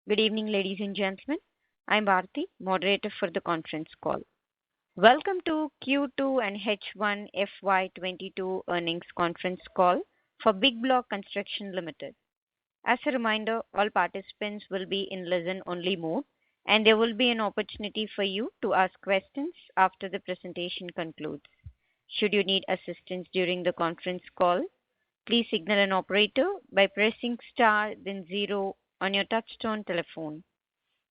Good evening, ladies and gentlemen. I'm Bharti, moderator for the conference call. Welcome to Q2 and H1 FY22 earnings conference call for Big Block Construction Limited. As a reminder, all participants will be in listen-only mode, and there will be an opportunity for you to ask questions after the presentation concludes. Should you need assistance during the conference call, please signal an operator by pressing star then zero on your touchtone telephone.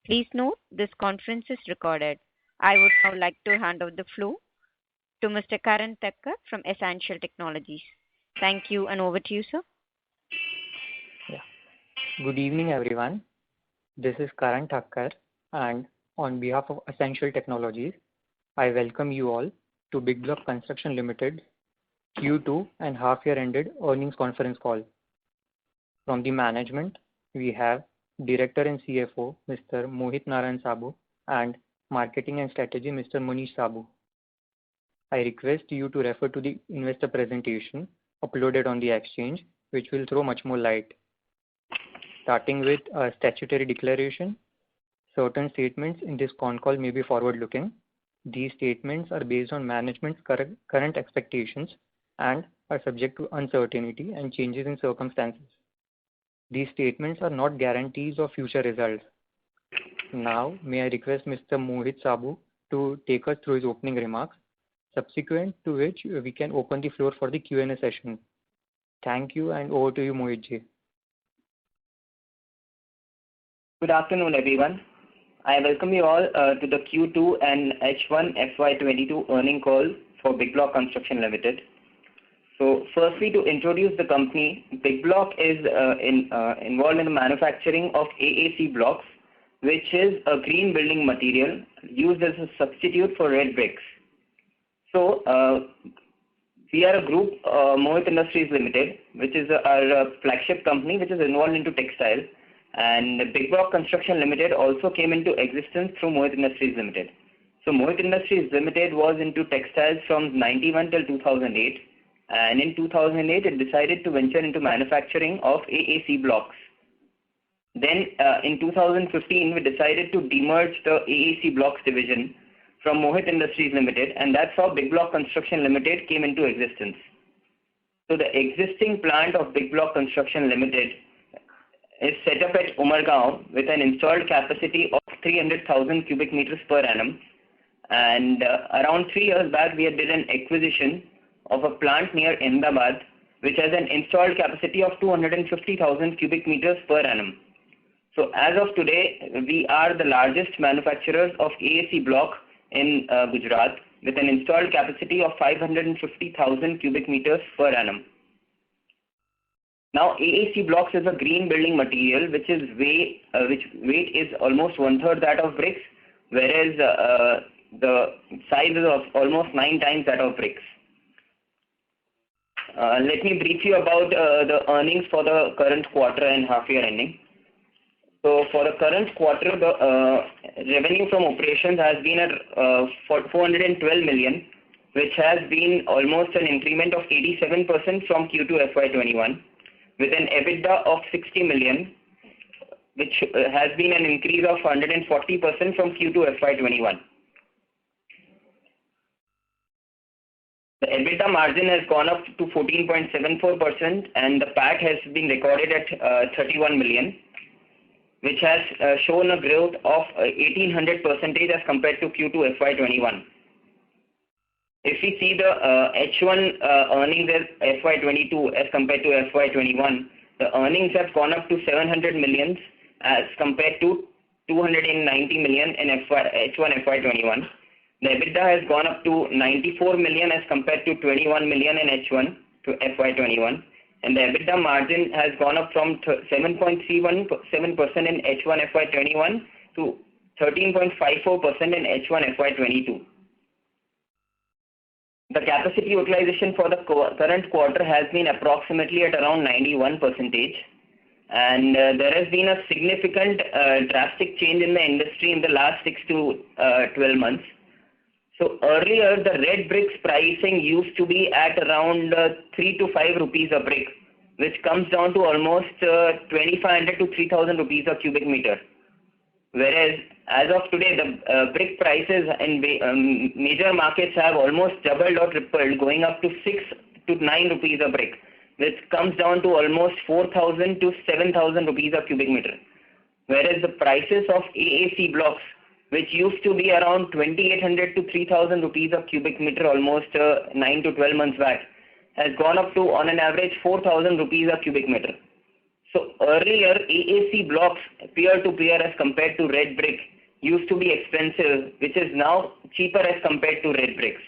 Please note this conference is recorded. I would now like to hand over the floor to Mr. Karan Thakkar from Essential Technologies. Thank you, and over to you, sir. Good evening, everyone. This is Karan Thakkar, and on behalf of Essential Technologies, I welcome you all to Big Block Construction Limited Q2 and half-year ended earnings conference call. From the management, we have Director and CFO Mr. Mohit Narayan Sabu and Marketing and Strategy Mr. Munish Sabu. I request you to refer to the investor presentation uploaded on the exchange, which will throw much more light. Starting with a statutory declaration, certain statements in this con call may be forward-looking. These statements are based on management's current expectations and are subject to uncertainty and changes in circumstances. These statements are not guarantees of future results. Now, may I request Mr. Mohit Sabu to take us through his opening remarks, subsequent to which we can open the floor for the Q&A session. Thank you, and over to you, Mohit ji. Good afternoon, everyone. I welcome you all to the Q2 and H1 FY22 earning call for Big Block Construction Limited. So, firstly, to introduce the company, Big Block is involved in the manufacturing of AAC blocks, which is a green building material used as a substitute for red bricks. So, we are a group, Mohit Industries Limited, which is our flagship company, which is involved into textile. And Big Block Construction Limited also came into existence through Mohit Industries Limited. So, Mohit Industries Limited was into textiles from 91 till 2008. And in 2008, it decided to venture into manufacturing of AAC blocks. Then in 2015, we decided to demerge the AAC blocks division from Mohit Industries Limited, and that's how Big Block Construction Limited came into existence. So the existing plant of Big Block Construction Limited is set up at Umargaon with an installed capacity of 300,000 cubic meters per annum. And around 3 years back, we had did an acquisition of a plant near Ahmedabad, which has an installed capacity of 250,000 cubic meters per annum. So as of today, we are the largest manufacturers of AAC block in Gujarat with an installed capacity of 550,000 cubic meters per annum. Now, AAC blocks is a green building material which weight is almost 1/3 that of bricks, whereas the size is of almost 9 times that of bricks. Let me brief you about the earnings for the current quarter and half-year ending. So, for the current quarter, the revenue from operations has been at 412 million, which has been almost an increment of 87% from Q2 FY21, with an EBITDA of 60 million, which has been an increase of 140% from Q2 FY21. The EBITDA margin has gone up to 14.74%, and the PAT has been recorded at 31 million, which has shown a growth of 1800% as compared to Q2 FY21. If we see the H1 earnings as FY22 as compared to FY21, the earnings have gone up to 700 million as compared to 290 million in H1 FY21. The EBITDA has gone up to 94 million as compared to 21 million in H1 to FY21, and the EBITDA margin has gone up from 7.37% in H1 FY21 to 13.54% in H1 FY22. The capacity utilization for the current quarter has been approximately at around 91%, and there has been a significant drastic change in the industry in the last 6 to 12 months. So earlier, the red bricks pricing used to be at around 3 to 5 rupees a brick, which comes down to almost 2,500 to 3,000 rupees a cubic meter. Whereas as of today, the brick prices in major markets have almost doubled or tripled, going up to 6 to 9 rupees a brick, which comes down to almost 4,000 to 7,000 rupees a cubic meter. Whereas the prices of AAC blocks, which used to be around 2,800 to 3,000 rupees a cubic meter almost 9 to 12 months back, has gone up to on an average 4,000 rupees a cubic meter. So earlier AAC blocks peer-to-peer as compared to red brick used to be expensive, which is now cheaper as compared to red bricks.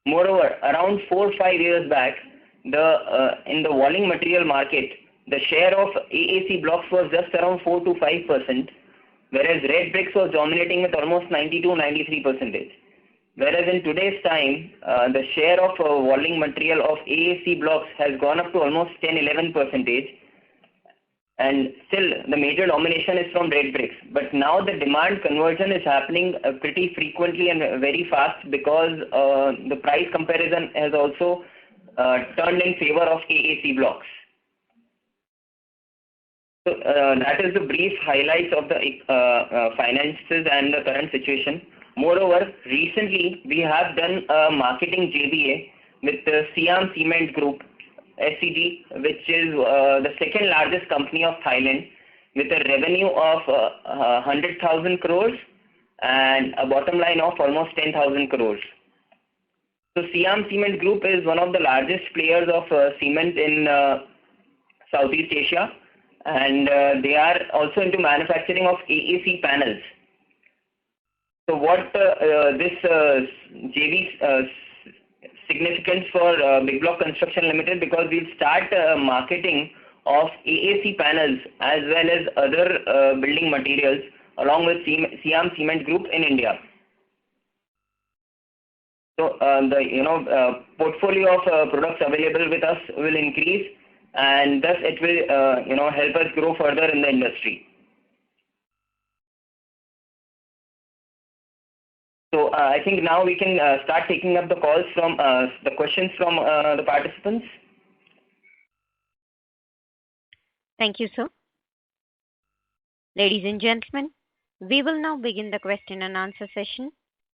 Moreover, around 4 or 5 years back, in the walling material market, the share of AAC blocks was just around 4 to 5%, whereas red bricks was dominating with almost 92-93%. Whereas in today's time, the share of walling material of AAC blocks has gone up to almost 10-11%, and still the major domination is from red bricks. But now the demand conversion is happening pretty frequently and very fast, because the price comparison has also turned in favor of AAC blocks. So that is the brief highlights of the finances and the current situation. Moreover, recently we have done a marketing JVA with the Siam Cement Group, SCG, which is the second largest company of Thailand, with a revenue of 100,000 crores and a bottom line of almost 10,000 crores. So Siam Cement Group is one of the largest players of cement in Southeast Asia, and they are also into manufacturing of AAC panels. So what this JV significance for Big Block Construction Limited, because we'll start marketing of AAC panels as well as other building materials along with Siam Cement Group in India. So the portfolio of products available with us will increase, and thus it will help us grow further in the industry. So I think now we can start taking up the calls from the questions from the participants. Thank you, sir. Ladies and gentlemen, we will now begin the question and answer session.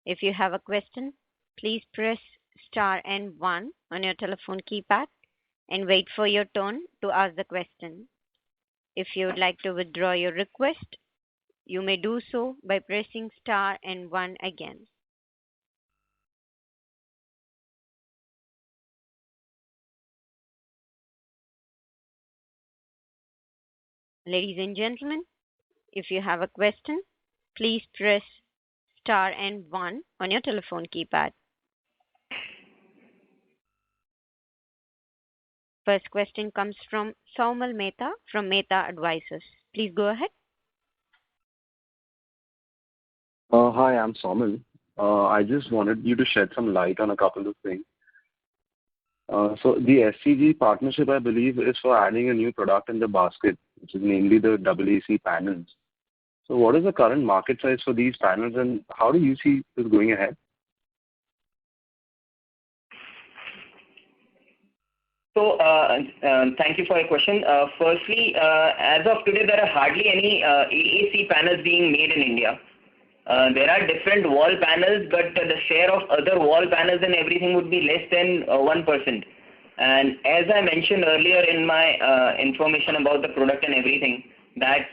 If you have a question, please press star and 1 on your telephone keypad and wait for your turn to ask the question. If you would like to withdraw your request, you may do so by pressing star and 1 again. Ladies and gentlemen, if you have a question, please press star and 1 on your telephone keypad. First question comes from Saumal Mehta from Mehta Advisors. Please go ahead. Hi, I'm Saumal. I just wanted you to shed some light on a couple of things. So the SCG partnership, I believe, is for adding a new product in the basket, which is namely the AAC panels. So what is the current market size for these panels, and how do you see this going ahead? So thank you for your question. Firstly, as of today, there are hardly any AAC panels being made in India. There are different wall panels, but the share of other wall panels and everything would be less than 1%. And as I mentioned earlier in my information about the product and everything, that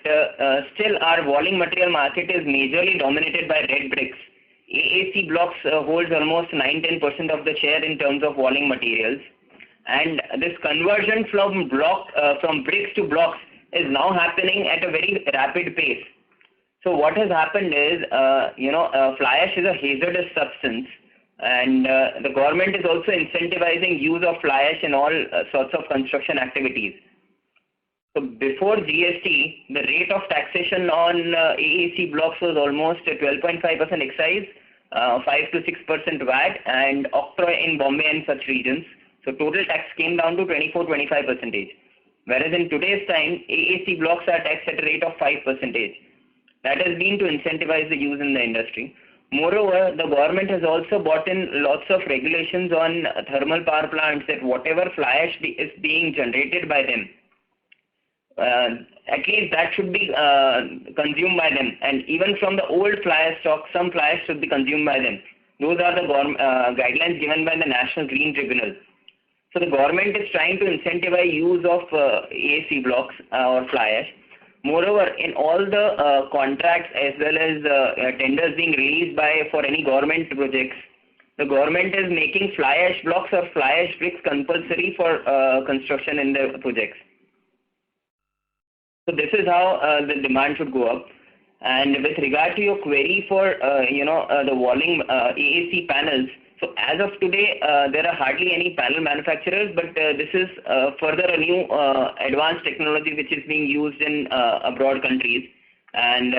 still our walling material market is majorly dominated by red bricks. AAC blocks holds almost 9-10% of the share in terms of walling materials. And this conversion from bricks to blocks is now happening at a very rapid pace. So what has happened is, fly ash is a hazardous substance, and the government is also incentivizing use of fly ash in all sorts of construction activities. So before GST, the rate of taxation on AAC blocks was almost 12.5% excise, 5 to 6% VAT, and octroi in Bombay and such regions. So total tax came down to 24-25%. Whereas in today's time, AAC blocks are taxed at a rate of 5%. That has been to incentivize the use in the industry. Moreover, the government has also brought in lots of regulations on thermal power plants, that whatever fly ash is being generated by them, at least that should be consumed by them. And even from the old fly ash stock, some fly ash should be consumed by them. Those are the guidelines given by the National Green Tribunal. So the government is trying to incentivize use of AAC blocks or fly ash. Moreover, in all the contracts as well as tenders being released for any government projects, the government is making fly ash blocks or fly ash bricks compulsory for construction in the projects. So this is how the demand should go up. And with regard to your query for the walling AAC panels, so as of today there are hardly any panel manufacturers, but this is further a new advanced technology which is being used in abroad countries. And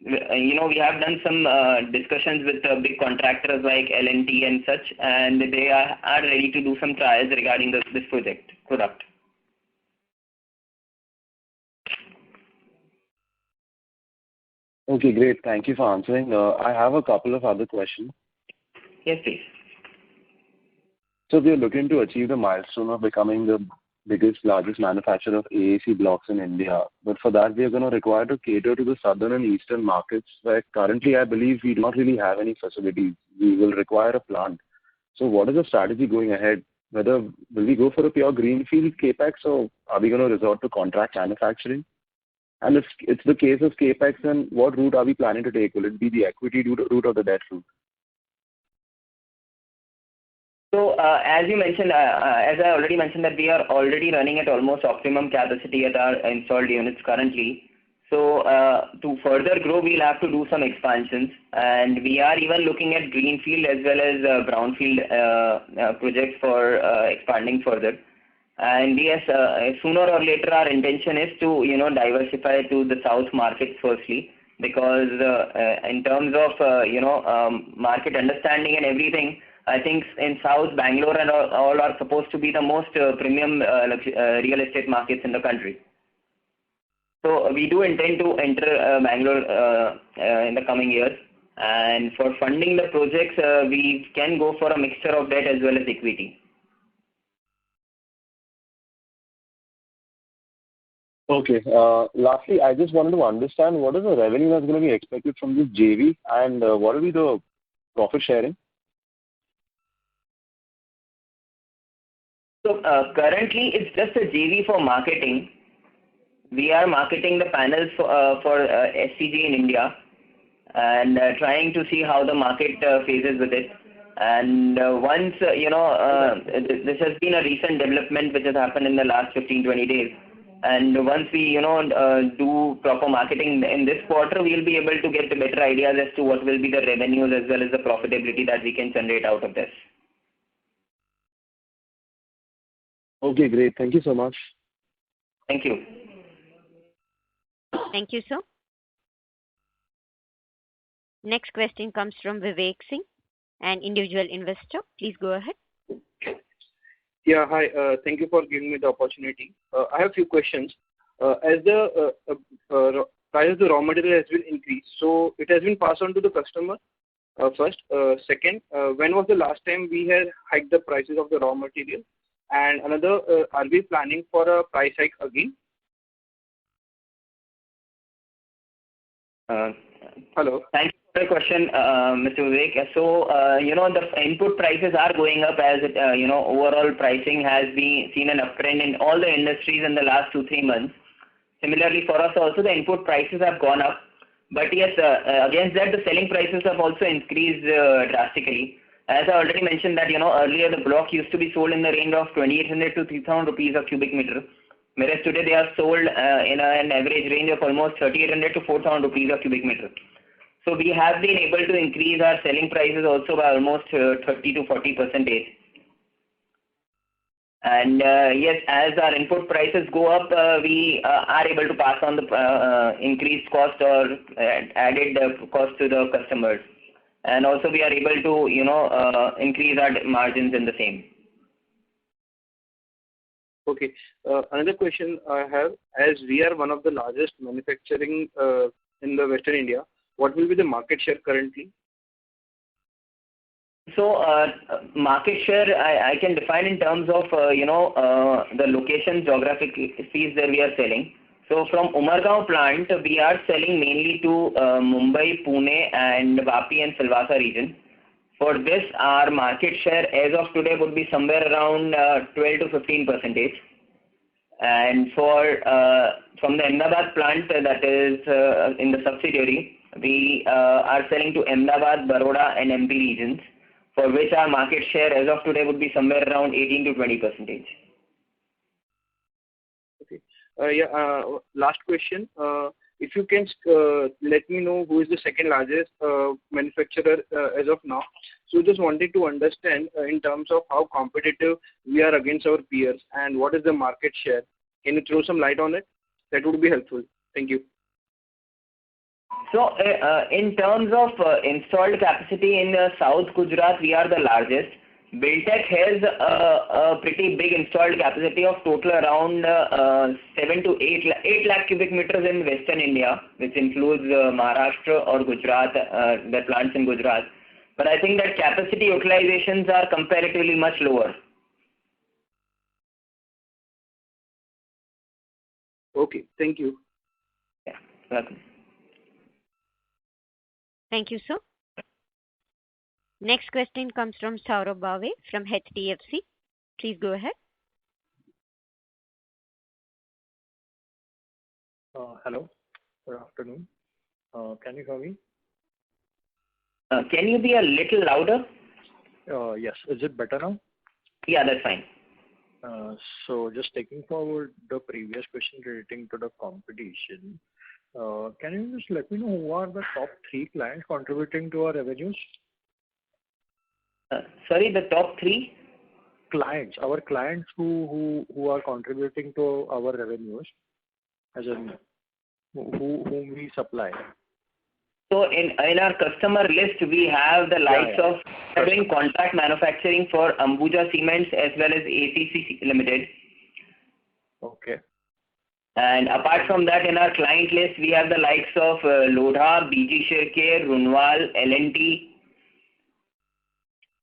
we have done some discussions with big contractors like L&T and such, and they are ready to do some trials regarding this product. Okay, great. Thank you for answering. I have a couple of other questions. Yes, please. So we are looking to achieve the milestone of becoming the largest manufacturer of AAC blocks in India. But for that, we are going to require to cater to the southern and eastern markets, where currently I believe we do not really have any facilities. We will require a plant. So what is the strategy going ahead? Will we go for a pure greenfield capex, or are we going to resort to contract manufacturing? And if it's the case of capex, then what route are we planning to take? Will it be the equity route or the debt route? So as you mentioned, as I already mentioned, that we are already running at almost optimum capacity at our installed units currently. So to further grow, we'll have to do some expansions, and we are even looking at greenfield as well as brownfield projects for expanding further. And yes, sooner or later, our intention is to diversify to the south markets firstly, because in terms of market understanding and everything, I think in South, Bangalore and all are supposed to be the most premium real estate markets in the country. So we do intend to enter Bangalore in the coming years. And for funding the projects, we can go for a mixture of debt as well as equity. Okay. Lastly, I just wanted to understand what is the revenue that's going to be expected from this JV, and what will be the profit sharing? So currently, it's just a JV for marketing. We are marketing the panels for SCG in India and trying to see how the market phases with it. And once, this has been a recent development which has happened in the last 15-20 days. And once we, do proper marketing in this quarter, we'll be able to get better ideas as to what will be the revenues as well as the profitability that we can generate out of this. Okay, great. Thank you so much. Thank you. Thank you, sir. Next question comes from Vivek Singh, an individual investor. Please go ahead. Yeah, hi. Thank you for giving me the opportunity. I have a few questions. As the price of the raw material has been increased, so it has been passed on to the customer first. Second, when was the last time we had hiked the prices of the raw material? And another, are we planning for a price hike again? Hello. Thank you for the question, Mr. Vivek. So, the input prices are going up as overall pricing has been seen an uptrend in all the industries in the last 2-3 months. Similarly, for us also, the input prices have gone up. But yes, against that, the selling prices have also increased drastically. As I already mentioned that, earlier the block used to be sold in the range of 2,800 to 3,000 rupees a cubic meter. Whereas today they are sold in an average range of almost 3,800 to 4,000 rupees a cubic meter. So we have been able to increase our selling prices also by almost 30 to 40%. And yes, as our input prices go up, we are able to pass on the increased cost or added cost to the customers. And also we are able to, increase our margins in the same. Okay. Another question I have, as we are one of the largest manufacturing in the Western India, what will be the market share currently? So market share, I can define in terms of, the location, geographic fees that we are selling. So from Umargaon plant, we are selling mainly to Mumbai, Pune, and Vapi and Silvassa region. For this, our market share as of today would be somewhere around 12 to 15%. And for from the Ahmedabad plant, that is in the subsidiary, we are selling to Ahmedabad, Baroda, and MP regions, for which our market share as of today would be somewhere around 18 to 20%. Okay. Last question. If you can let me know who is the second largest manufacturer as of now. So just wanted to understand in terms of how competitive we are against our peers and what is the market share. Can you throw some light on it? That would be helpful. Thank you. So in terms of installed capacity in South Gujarat, we are the largest. Buildtech has a pretty big installed capacity of total around 7 to 8 lakh cubic meters in Western India, which includes Maharashtra or Gujarat, the plants in Gujarat. But I think that capacity utilizations are comparatively much lower. Okay, thank you. Yeah, welcome. Thank you, sir. Next question comes from Saurabh Bhave from HDFC. Please go ahead. Hello. Good afternoon. Can you hear me? Can you be a little louder? Yes. Is it better now? Yeah, that's fine. So just taking forward the previous question relating to the competition, can you just let me know who are the top 3 clients contributing to our revenues? Sorry, the top 3? Clients, our clients who are contributing to our revenues, as in whom we supply. So in our customer list, we have the likes of doing contract manufacturing for Ambuja Cements as well as ACC Limited. Okay. And apart from that, in our client list, we have the likes of Lodha, BG Shirke, Runwal, L&T.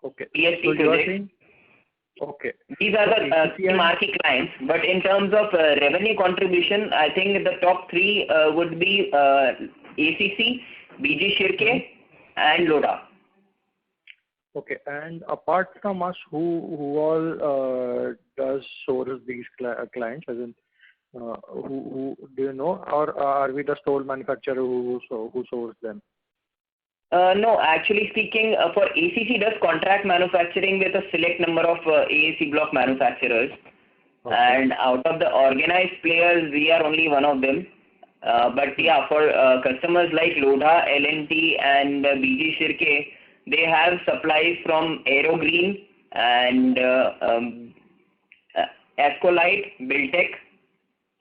Okay. PSP so you are projects. saying, okay. These are the key marquee clients. But in terms of revenue contribution, I think the top 3 would be ACC, BG Shirke, and Lodha. Okay. And apart from us, who all does source these clients? As in, who do you know, or are we the sole manufacturer who source them? No, actually speaking, for ACC does contract manufacturing with a select number of AAC block manufacturers. Okay. And out of the organized players, we are only one of them. But yeah, for customers like Lodha, L&T, and BG Shirke, they have supplies from Aerogreen and Ascolite, Buildtech,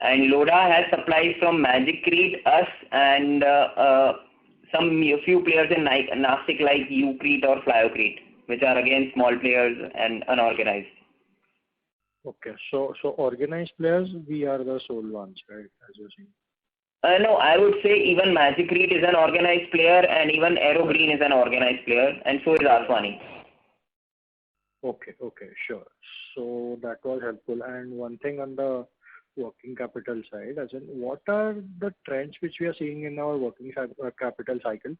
and Lodha has supplies from Magicrete, us, and few players in Nashik like Ucrete or Flyocrete, which are again small players and unorganized. Okay, so organized players, we are the sole ones, right? As you're saying. No, I would say even Magicrete is an organized player, and even Aerogreen is an organized player, and so is Aswani. Okay, sure. So that was helpful. And one thing on the working capital side, as in what are the trends which we are seeing in our working capital cycle?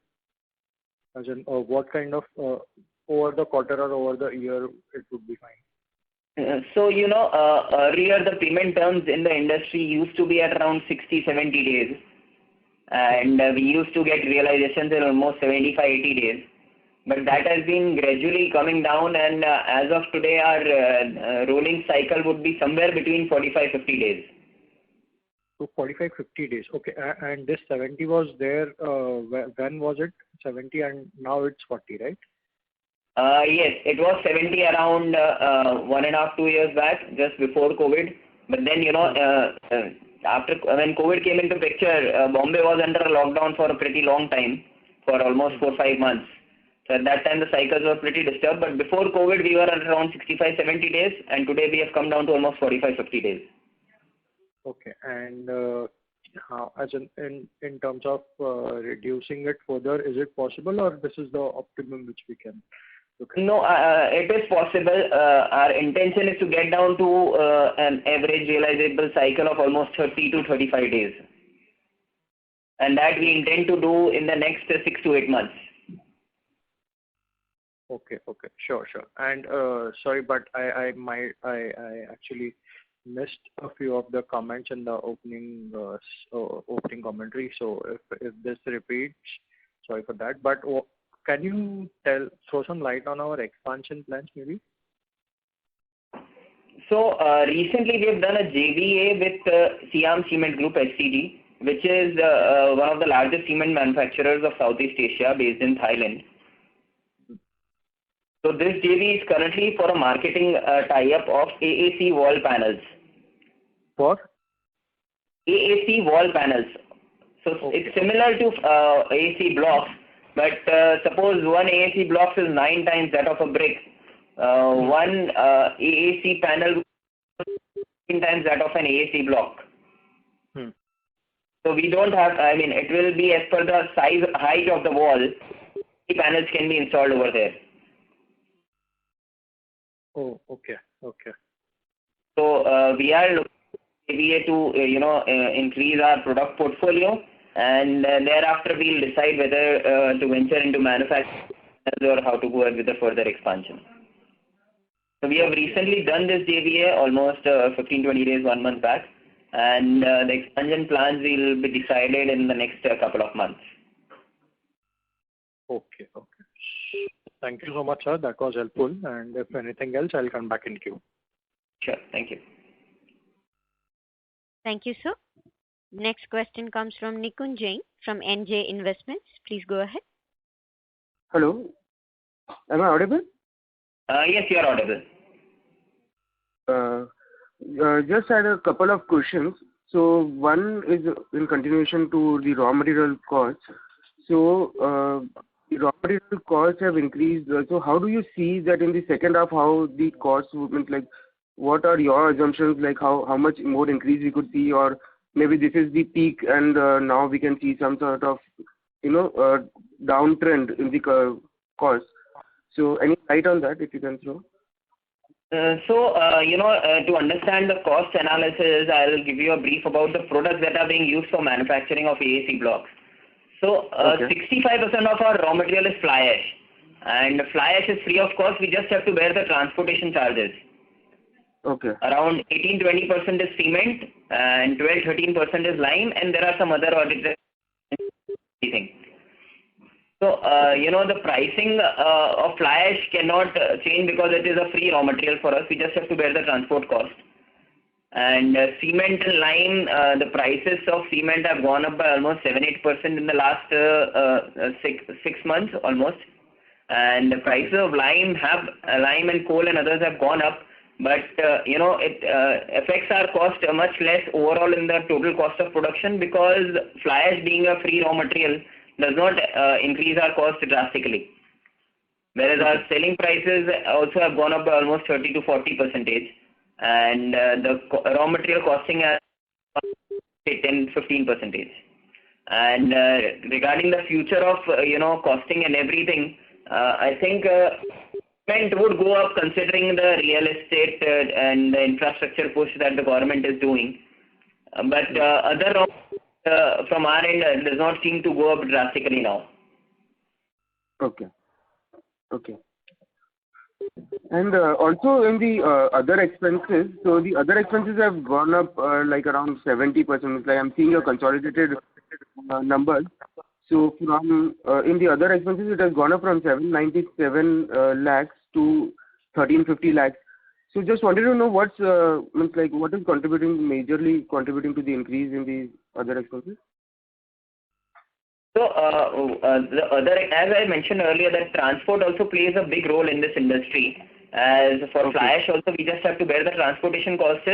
As in what kind of over the quarter or over the year it would be fine? So, earlier the payment terms in the industry used to be at around 60, 70 days. And we used to get realizations in almost 75, 80 days. But that has been gradually coming down, and as of today, our rolling cycle would be somewhere between 45, 50 days. So 45, 50 days. Okay. And this 70 was there, when was it? 70 and now it's 40, right? Yes, it was 70 around 1.5, 2 years back, just before COVID. But then, after when COVID came into picture, Bombay was under a lockdown for a pretty long time, for almost 4-5 months. So at that time, the cycles were pretty disturbed. But before COVID, we were at around 65, 70 days, and today we have come down to almost 45, 50 days. Okay. And as in terms of reducing it further, is it possible, or this is the optimum which we can Okay. No, it is possible. Our intention is to get down to an average realizable cycle of almost 30 to 35 days. And that we intend to do in the next 6 to 8 months. Okay. Sure. And sorry, but I actually missed a few of the comments in the opening commentary. So if this repeats, sorry for that. But can you throw some light on our expansion plans, maybe? So recently we have done a JVA with Siam Cement Group SCG, which is one of the largest cement manufacturers of Southeast Asia, based in Thailand. So this JV is currently for a marketing tie-up of AAC wall panels. For? AAC wall panels. So it's similar to AAC blocks, but suppose one AAC block is 9 times that of a brick. One AAC panel 9 times that of an AAC block. So we don't have, it will be as per the height of the wall, the panels can be installed over there. Oh, okay. So we are looking to increase our product portfolio, and thereafter we'll decide whether to venture into manufacturing or how to go ahead with the further expansion. So we have recently done this JVA almost 15-20 days, 1 month back, and the expansion plans will be decided in the next couple of months. Okay. Thank you so much, sir. That was helpful. And if anything else, I'll come back in queue. Sure. Thank you. Thank you, sir. Next question comes from Nikunj Jain from NJ Investments. Please go ahead. Hello. Am I audible? Yes, you are audible. Just had a couple of questions. So one is in continuation to the raw material costs. So the raw material costs have increased. So how do you see that in the second half, how the cost movement, like what are your assumptions, like how much more increase we could see, or maybe this is the peak and now we can see some sort of, downtrend in the cost. So any light on that if you can throw? To understand the cost analysis, I'll give you a brief about the products that are being used for manufacturing of AAC blocks. So, 65% of our raw material is fly ash, and fly ash is free of cost. We just have to bear the transportation charges. Okay. Around 18-20% is cement, and 12-13% is lime, and there are some other audits. So, the pricing of fly ash cannot change because it is a free raw material for us. We just have to bear the transport cost. And cement and lime, the prices of cement have gone up by almost 7-8% in the last 6 months almost. And the prices of lime and coal and others have gone up. But, it affects our cost much less overall in the total cost of production, because fly ash being a free raw material does not increase our cost drastically. Whereas our selling prices also have gone up by almost 30 to 40%. And the raw material costing has 10-15%. And regarding the future of costing and everything, I think cement would go up considering the real estate and the infrastructure push that the government is doing. But other raw from our end does not seem to go up drastically now. Okay. And also in the other expenses, so the other expenses have gone up like around 70%. Like I'm seeing your consolidated numbers. So from in the other expenses, it has gone up from 797 lakhs to 1350 lakhs. So just wanted to know what is majorly contributing to the increase in the other expenses? So, as I mentioned earlier, that transport also plays a big role in this industry. As for fly ash also, we just have to bear the transportation costs.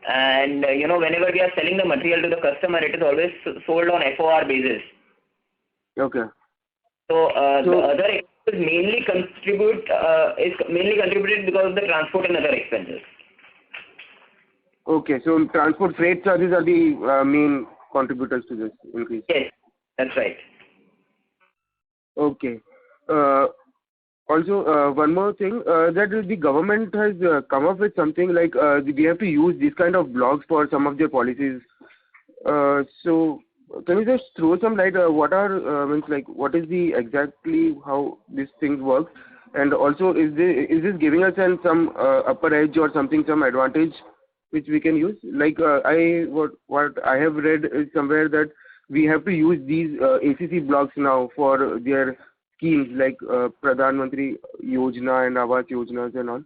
And, whenever we are selling the material to the customer, it is always sold on FOR basis. Okay. So, the other expenses mainly contributed because of the transport and other expenses. Okay, so transport freight charges are the main contributors to this increase. Yes, that's right. Okay. also, one more thing, that the government has come up with something like we have to use these kind of blocks for some of their policies. So can you just throw some light? What are means like what is the exactly how this thing works? And also, is this giving us some upper edge or something, some advantage which we can use? Like what I have read is somewhere that we have to use these ACC blocks now for their schemes like Pradhan Mantri Yojana and Awas Yojanas and all.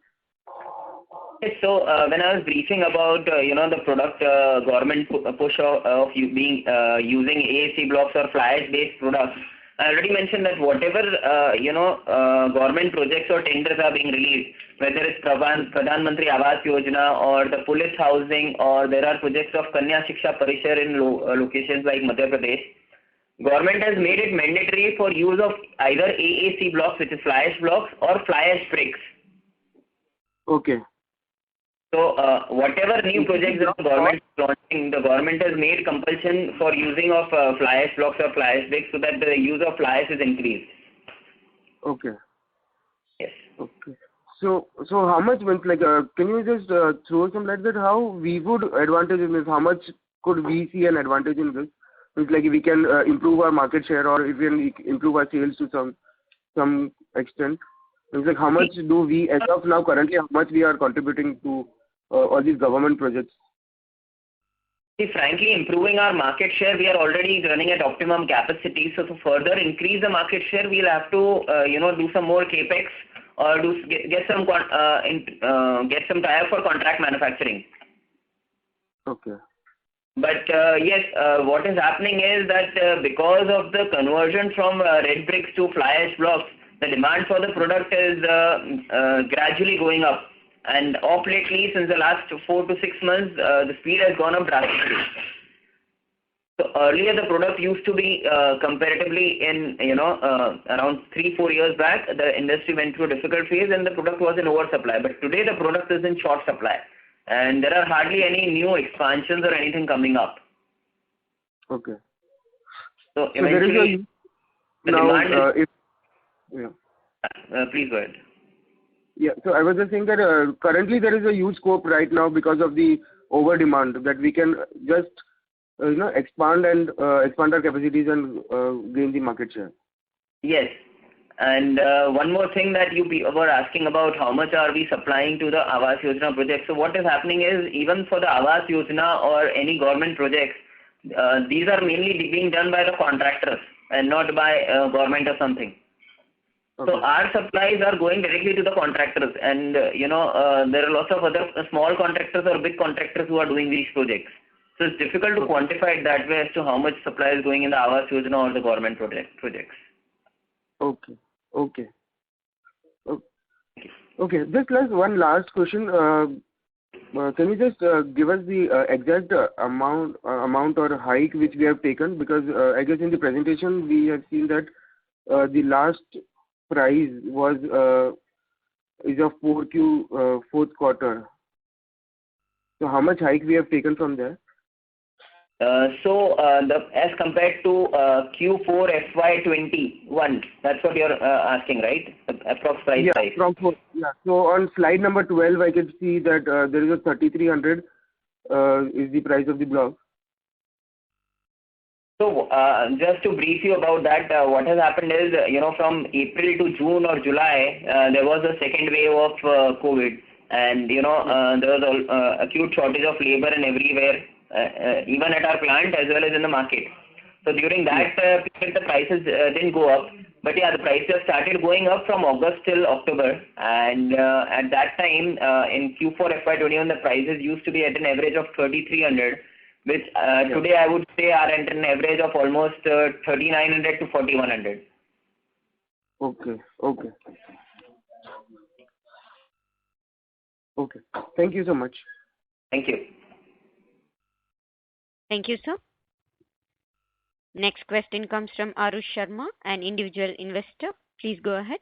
Yes, so when I was briefing about the product government push of using AAC blocks or fly ash based products, I already mentioned that whatever government projects or tenders are being released, whether it's Pradhan Mantri Awas Yojana or the police housing, or there are projects of Kanya Shiksha Parishar in locations like Madhya Pradesh, government has made it mandatory for use of either AAC blocks, which is fly ash blocks, or fly ash bricks. Okay. So whatever new projects the government is launching, the government has made compulsion for using of fly ash blocks or fly ash bricks so that the use of fly ash is increased. Okay. Yes. Okay. So how much means like can you just throw some light that how we would advantage in this? How much could we see an advantage in this? It's like if we can improve our market share or if we can improve our sales to some extent. It's like how much do we, as of now, currently, how much we are contributing to all these government projects? See, frankly, improving our market share, we are already running at optimum capacity. So to further increase the market share, we'll have to, do some more capex or get some tie-up for contract manufacturing. Okay. But yes, what is happening is that because of the conversion from red bricks to fly ash blocks, the demand for the product is gradually going up. And of lately, since the last 4 to 6 months, the speed has gone up drastically. So earlier, the product used to be comparatively in, around 3-4 years back, the industry went through a difficult phase and the product was in oversupply. But today, the product is in short supply. And there are hardly any new expansions or anything coming up. Okay. So eventually, the demand yeah. Please go ahead. Yeah, so I was just saying that currently there is a huge scope right now because of the over demand that we can just expand our capacities and gain the market share. Yes, and one more thing that you were asking about, how much are we supplying to the Awas Yojana project. So what is happening is, even for the Awas Yojana or any government projects, these are mainly being done by the contractors and not by government or something. Okay. So our supplies are going directly to the contractors, and there are lots of other small contractors or big contractors who are doing these projects. So it's difficult to quantify it that way as to how much supply is going in the Awas Yojana or the government projects. Okay. Just one last question. Can you just give us the exact amount or hike which we have taken? Because I guess in the presentation we have seen that the last price was is of 4Q fourth quarter. So how much hike we have taken from there? As compared to Q4 FY21, that's what you're asking, right? Approx price. Yeah. So on slide number 12, I can see that there is a 3,300 is the price of the block. So just to brief you about that, what has happened is, from April to June or July, there was a second wave of COVID, and there was an acute shortage of labor and everywhere. Even at our plant as well as in the market. So during that period, the prices didn't go up. But yeah, the prices started going up from August till October. And at that time, in Q4 FY21, the prices used to be at an average of 3,300, which today I would say are at an average of almost 3,900 to 4,100. Okay. Thank you so much. Thank you. Thank you, sir. Next question comes from Arush Sharma, an individual investor. Please go ahead.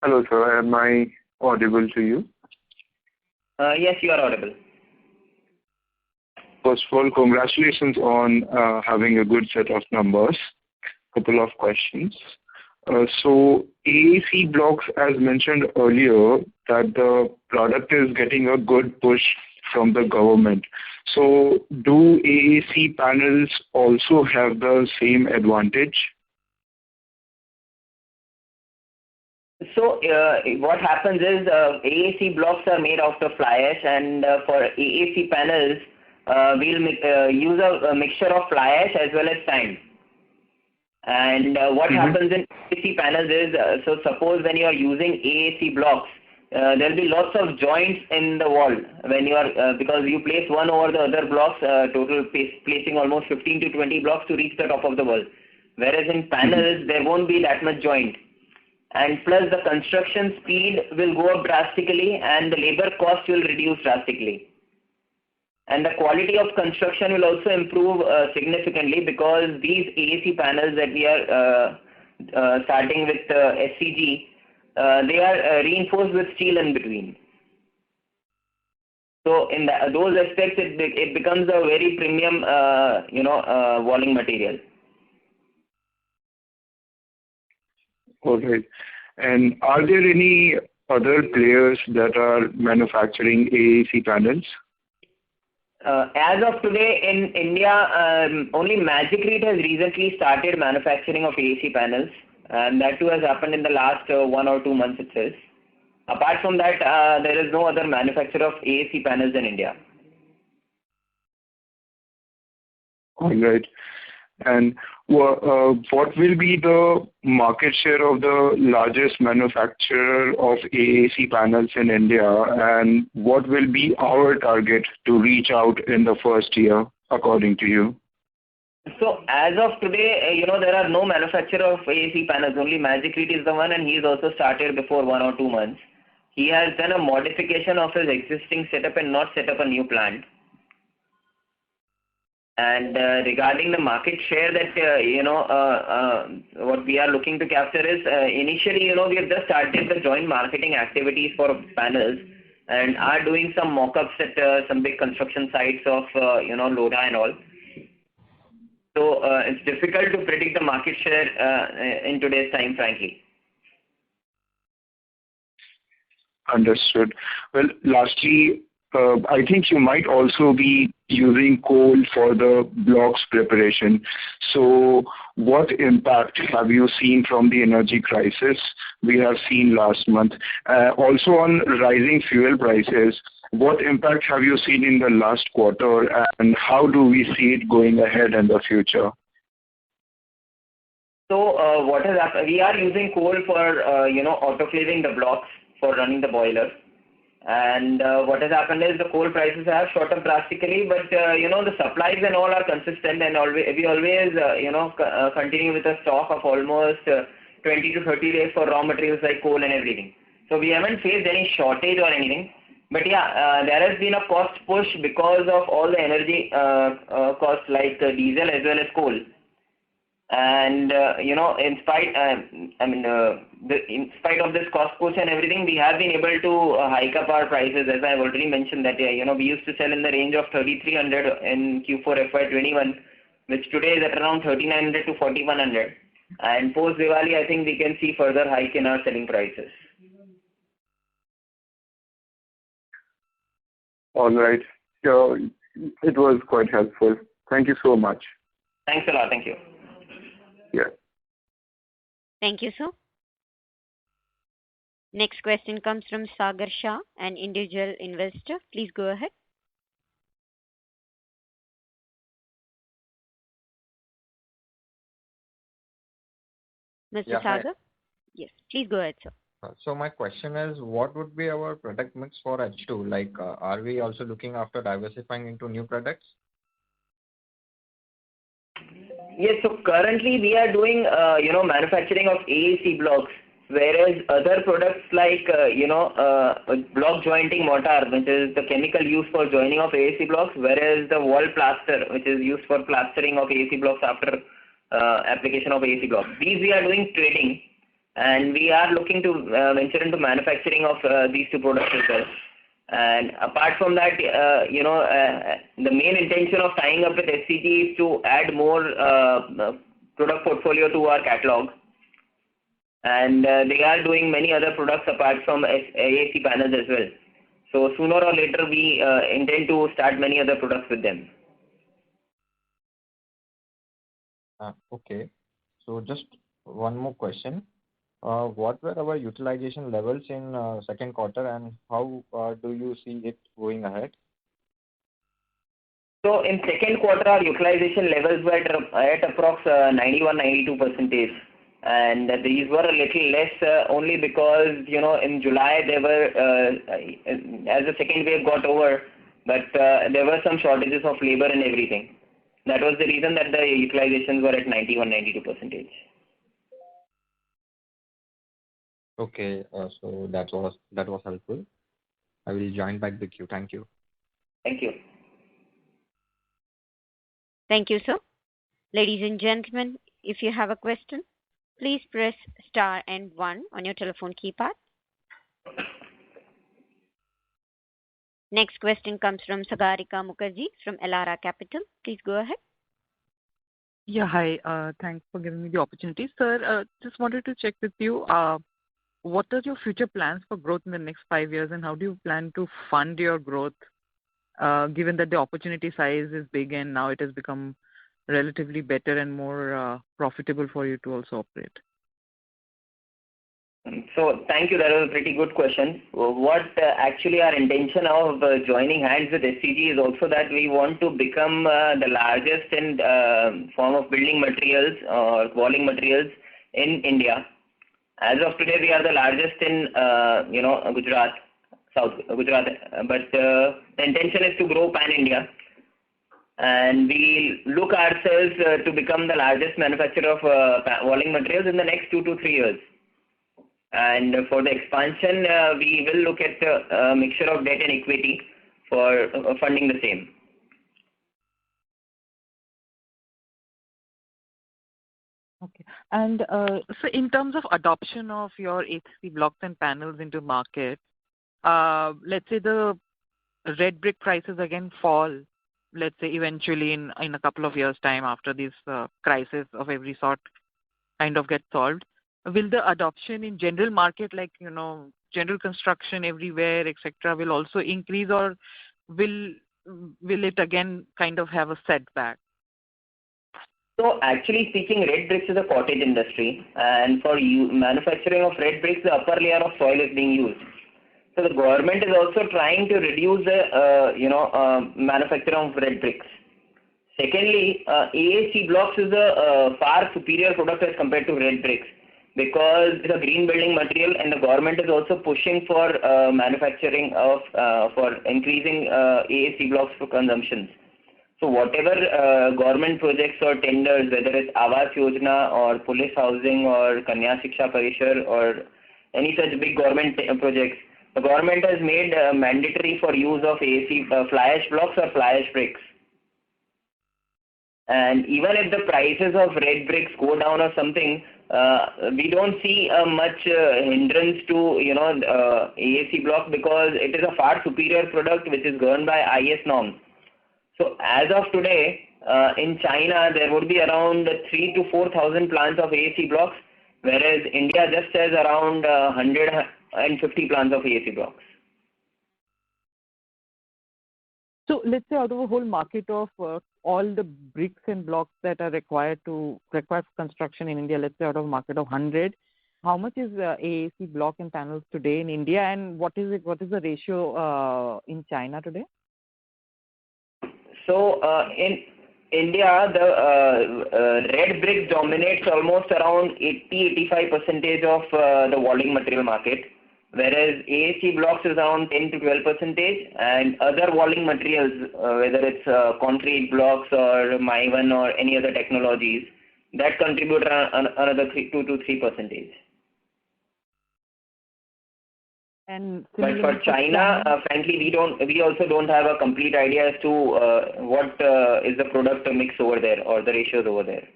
Hello, sir. Am I audible to you? Yes, you are audible. First of all, congratulations on having a good set of numbers. couple of questions. So AAC blocks, as mentioned earlier, that the product is getting a good push from the government. So do AAC panels also have the same advantage? So what happens is AAC blocks are made out of fly ash, and for AAC panels, we'll use a mixture of fly ash as well as sand. And what happens in AAC panels is, so suppose when you are using AAC blocks, there will be lots of joints in the wall when you are, because you place one over the other blocks, placing almost 15 to 20 blocks to reach the top of the wall. Whereas in panels, there won't be that much joint. And plus the construction speed will go up drastically and the labor cost will reduce drastically. And the quality of construction will also improve significantly, because these AAC panels that we are starting with SCG, they are reinforced with steel in between. So in those aspects, it becomes a very premium, walling material. All right. And are there any other players that are manufacturing AAC panels? As of today in India, only Magicrete has recently started manufacturing of AAC panels, and that too has happened in the last 1 or 2 months itself. Apart from that, there is no other manufacturer of AAC panels in India. All right. And what will be the market share of the largest manufacturer of AAC panels in India, and what will be our target to reach out in the first year, according to you? So as of today, there are no manufacturer of AAC panels. Only Magicrete is the one, and he has also started before 1 or 2 months. He has done a modification of his existing setup and not set up a new plant. And regarding the market share that, what we are looking to capture is, initially, we have just started the joint marketing activities for panels and are doing some mock-ups at some big construction sites of, Lodha and all. So it's difficult to predict the market share in today's time, frankly. Understood. Well, lastly, I think you might also be using coal for the blocks preparation. So what impact have you seen from the energy crisis we have seen last month? Also on rising fuel prices, what impact have you seen in the last quarter, and how do we see it going ahead in the future? So what has happened, we are using coal for, autoclaving the blocks for running the boiler. And what has happened is the coal prices have shot up drastically, but the supplies and all are consistent, and we always continue with a stock of almost 20 to 30 days for raw materials like coal and everything. So we haven't faced any shortage or anything. But yeah, there has been a cost push because of all the energy costs like diesel as well as coal. And in spite of this cost push and everything, we have been able to hike up our prices. As I've already mentioned that we used to sell in the range of 3,300 in Q4 FY21, which today is at around 3,900 to 4,100. And post Diwali, I think we can see further hike in our selling prices. All right. So it was quite helpful. Thank you so much. Thanks a lot. Thank you. Yeah. Thank you, sir. Next question comes from Sagar Shah, an individual investor. Please go ahead. Mr. Sagar? Hi. Yes, please go ahead, sir. So my question is, what would be our product mix for H2? Like, are we also looking after diversifying into new products? Yes, so currently we are doing, manufacturing of AAC blocks, whereas other products like, block jointing mortar, which is the chemical used for joining of AAC blocks, whereas the wall plaster, which is used for plastering of AAC blocks after application of AAC blocks. These we are doing trading, and we are looking to venture into manufacturing of these two products as well. And apart from that, the main intention of tying up with SCG is to add more product portfolio to our catalog. And they are doing many other products apart from AAC panels as well. So sooner or later, we intend to start many other products with them. Okay. So just one more question. What were our utilization levels in second quarter, and how do you see it going ahead? So in second quarter, our utilization levels were at approx 91-92%. And these were a little less only because, in July they were, as the second wave got over, but there were some shortages of labor and everything. That was the reason that the utilizations were at 91-92%. Okay, so that was helpful. I will join back the queue. Thank you. Thank you. Thank you, sir. Ladies and gentlemen, if you have a question, please press star and 1 on your telephone keypad. Next question comes from Sagarika Mukherjee from Elara Capital. Please go ahead. Yeah, hi. Thanks for giving me the opportunity. Sir, just wanted to check with you, what are your future plans for growth in the next 5 years, and how do you plan to fund your growth, given that the opportunity size is big and now it has become relatively better and more profitable for you to also operate? So thank you. That was a pretty good question. What actually our intention of joining hands with SCG is also that we want to become the largest in form of building materials or walling materials in India. As of today, we are the largest in Gujarat, South Gujarat. But the intention is to grow pan India, and we look ourselves to become the largest manufacturer of walling materials in the next 2 to 3 years. And for the expansion, we will look at a mixture of debt and equity for funding the same. Okay. And so in terms of adoption of your ACC blocks and panels into market, let's say the red brick prices again fall, let's say eventually in a couple of years' time after this crisis of every sort kind of get solved. Will the adoption in general market, like, general construction everywhere, etc., will also increase, or will it again kind of have a setback? So actually speaking, red bricks is a cottage industry, and for manufacturing of red bricks, the upper layer of soil is being used. So the government is also trying to reduce the manufacturing of red bricks. Secondly, AAC blocks is a far superior product as compared to red bricks, because it's a green building material, and the government is also pushing for manufacturing of for increasing AAC blocks for consumption. So whatever government projects or tenders, whether it's Awas Yojana or police housing or Kanya Shiksha Parishar or any such big government projects, the government has made mandatory for use of AAC fly ash blocks or fly ash bricks. And even if the prices of red bricks go down or something, we don't see much hindrance to AAC block, because it is a far superior product which is governed by IS norms. So as of today, in China there would be around 3,000 to 4,000 plants of AAC blocks, whereas India just has around 150 plants of AAC blocks. So let's say out of a whole market of all the bricks and blocks that are required for construction in India, let's say out of a market of 100, how much is AAC block and panels today in India, and what is the ratio in China today? So in India, the red brick dominates almost around 80-85% of the walling material market, whereas AAC blocks is around 10 to 12%, and other walling materials, whether it's concrete blocks or Maivan or any other technologies, that contribute another 2 to 3%. And but for China, frankly, we also don't have a complete idea as to what is the product mix over there or the ratios over there.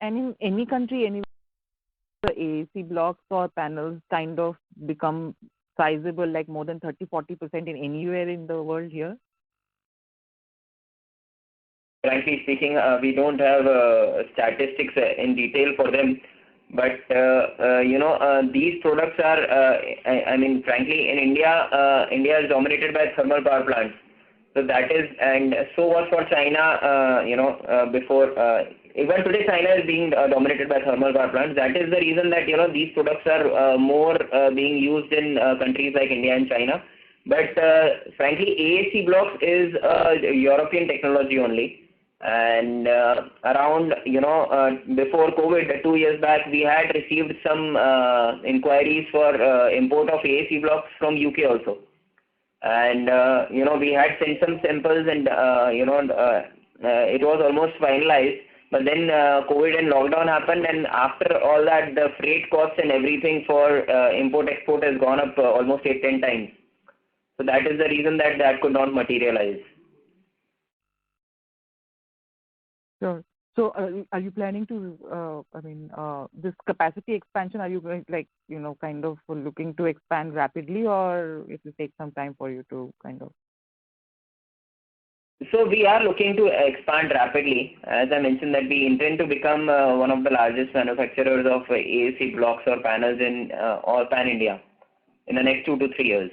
And in any country, the AAC blocks or panels kind of become sizable, like more than 30-40% in anywhere in the world here? frankly speaking, we don't have statistics in detail for them. But these products are, I mean, frankly, in India, India is dominated by thermal power plants. So that is, and so was for China, before. Even today, China is being dominated by thermal power plants. That is the reason that these products are more being used in countries like India and China. But frankly, AAC blocks is European technology only. And around, before COVID, 2 years back, we had received some inquiries for import of AAC blocks from UK also. And, we had sent some samples and, it was almost finalized. But then COVID and lockdown happened, and after all that, the freight costs and everything for import-export has gone up almost 8-10 times. So that is the reason that that could not materialize. Sure. So, are you planning to, this capacity expansion, are you going, kind of looking to expand rapidly, or it will take some time for you to kind of? So we are looking to expand rapidly. As I mentioned, that we intend to become one of the largest manufacturers of AAC blocks or panels in all pan-India in the next 2 to 3 years.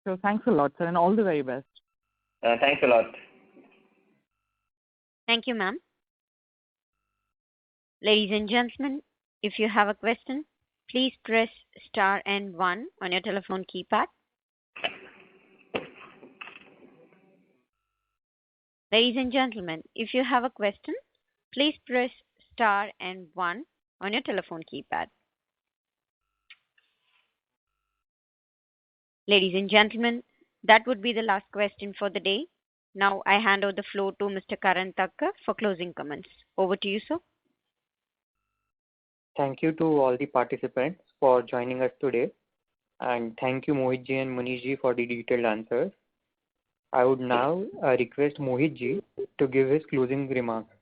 So thanks a lot, sir, and all the very best. Thanks a lot. Thank you, ma'am. Ladies and gentlemen, if you have a question, please press star and 1 on your telephone keypad. Ladies and gentlemen, if you have a question, please press star and 1 on your telephone keypad. Ladies and gentlemen, that would be the last question for the day. Now I hand over the floor to Mr. Karan Thakkar for closing comments. Over to you, sir. Thank you to all the participants for joining us today. And thank you, Mohit ji and Manish ji, for the detailed answers. I would now request Mohit ji to give his closing remarks.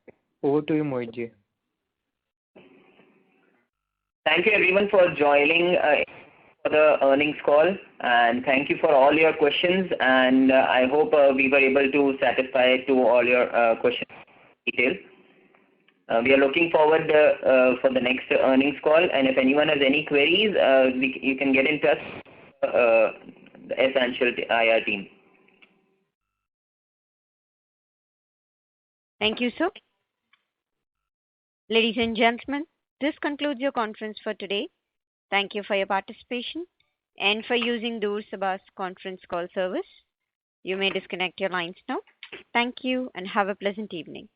Over to you, Mohit ji. Thank you everyone for joining for the earnings call, and thank you for all your questions, and I hope we were able to satisfy to all your questions in detail. We are looking forward for the next earnings call, and if anyone has any queries, you can get in touch with the Essential IR team. Thank you, sir. Ladies and gentlemen, this concludes your conference for today. Thank you for your participation and for using Doorsabha's conference call service. You may disconnect your lines now. Thank you and have a pleasant evening.